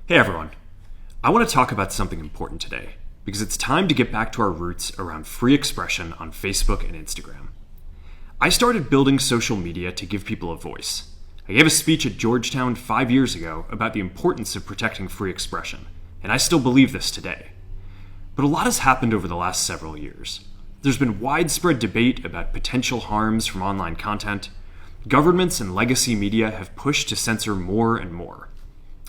Hey everyone. I want to talk about something important today because it's time to get back to our roots around free expression on Facebook and Instagram. I started building social media to give people a voice. I gave a speech at Georgetown 5 years ago about the importance of protecting free expression, and I still believe this today. But a lot has happened over the last several years. There's been widespread debate about potential harms from online content. Governments and legacy media have pushed to censor more and more.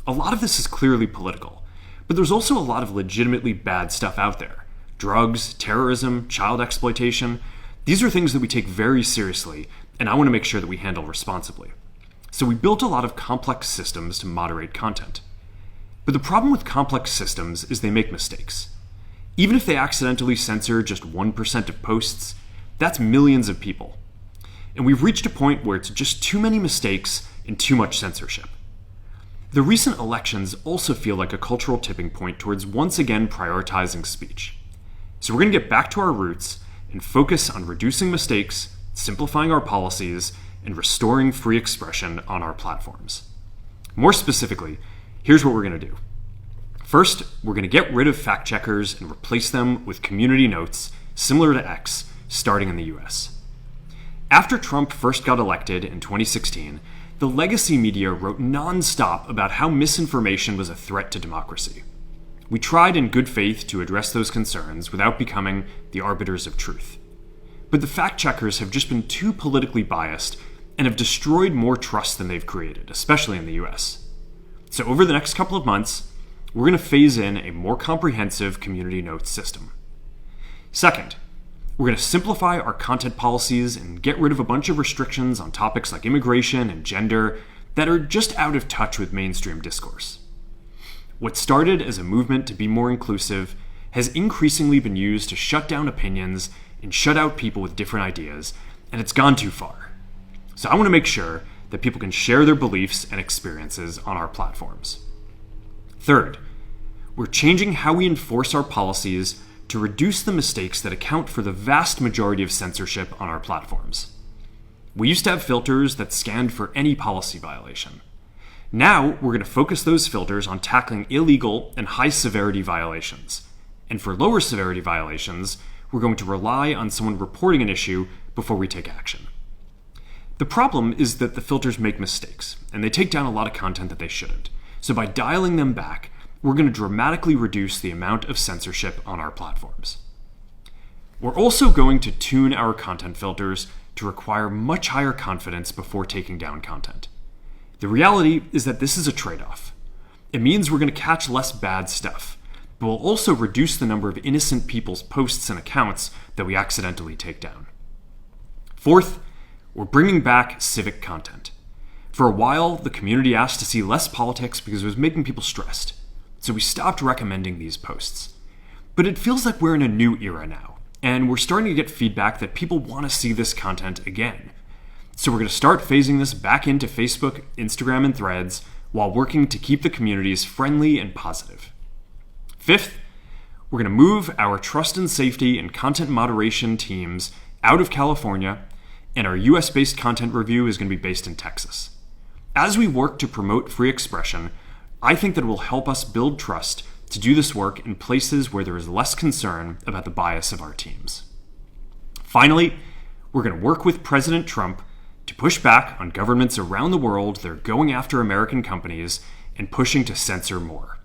A lot of this is clearly political, but there's also a lot of legitimately bad stuff out there. Drugs, terrorism, child exploitation. These are things that we take very seriously, and I want to make sure that we handle responsibly. So we built a lot of complex systems to moderate content. But the problem with complex systems is they make mistakes. Even if they accidentally censor just 1% of posts, that's millions of people. And we've reached a point where it's just too many mistakes and too much censorship. The recent elections also feel like a cultural tipping point towards once again prioritizing speech. So we're going to get back to our roots and focus on reducing mistakes, simplifying our policies, and restoring free expression on our platforms. More specifically, here's what we're going to do. First, we're going to get rid of fact checkers and replace them with community notes similar to X, starting in the US. After Trump first got elected in 2016, the legacy media wrote non-stop about how misinformation was a threat to democracy. We tried in good faith to address those concerns without becoming the arbiters of truth. But the fact-checkers have just been too politically biased and have destroyed more trust than they've created, especially in the US. So over the next couple of months, we're going to phase in a more comprehensive community notes system. Second, we're going to simplify our content policies and get rid of a bunch of restrictions on topics like immigration and gender that are just out of touch with mainstream discourse. What started as a movement to be more inclusive has increasingly been used to shut down opinions and shut out people with different ideas, and it's gone too far. So I want to make sure that people can share their beliefs and experiences on our platforms. Third, we're changing how we enforce our policies to reduce the mistakes that account for the vast majority of censorship on our platforms. We used to have filters that scanned for any policy violation. Now, we're going to focus those filters on tackling illegal and high-severity violations. And for lower-severity violations, we're going to rely on someone reporting an issue before we take action. The problem is that the filters make mistakes, and they take down a lot of content that they shouldn't. So by dialing them back, we're going to dramatically reduce the amount of censorship on our platforms. We're also going to tune our content filters to require much higher confidence before taking down content. The reality is that this is a trade-off. It means we're going to catch less bad stuff, but we'll also reduce the number of innocent people's posts and accounts that we accidentally take down. Fourth, we're bringing back civic content. For a while, the community asked to see less politics because it was making people stressed. So we stopped recommending these posts. But it feels like we're in a new era now, and we're starting to get feedback that people want to see this content again. So we're going to start phasing this back into Facebook, Instagram, and Threads while working to keep the communities friendly and positive. Fifth, we're going to move our trust and safety and content moderation teams out of California, and our US-based content review is going to be based in Texas. As we work to promote free expression, I think that it will help us build trust to do this work in places where there is less concern about the bias of our teams. Finally, we're going to work with President Trump to push back on governments around the world that are going after American companies and pushing to censor more.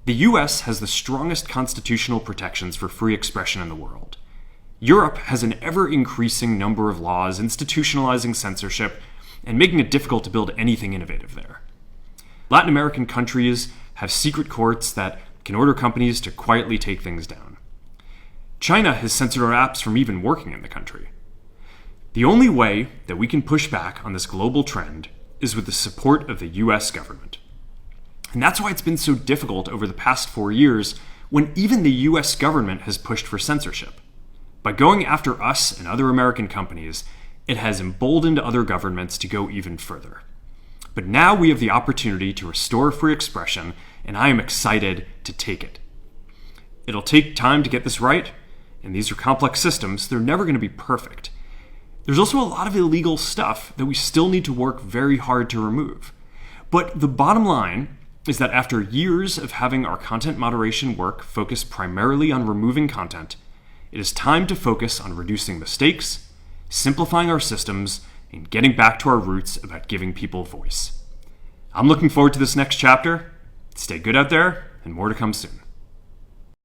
The US has the strongest constitutional protections for free expression in the world. Europe has an ever-increasing number of laws institutionalizing censorship and making it difficult to build anything innovative there. Latin American countries have secret courts that can order companies to quietly take things down. China has censored our apps from even working in the country. The only way that we can push back on this global trend is with the support of the US government. And that's why it's been so difficult over the past 4 years when even the US government has pushed for censorship. By going after us and other American companies, it has emboldened other governments to go even further. But now we have the opportunity to restore free expression, and I am excited to take it. It'll take time to get this right, and these are complex systems. They're never going to be perfect. There's also a lot of illegal stuff that we still need to work very hard to remove. But the bottom line is that after years of having our content moderation work focus primarily on removing content, it is time to focus on reducing mistakes, simplifying our systems, and getting back to our roots about giving people voice. I'm looking forward to this next chapter. Stay good out there, and more to come soon.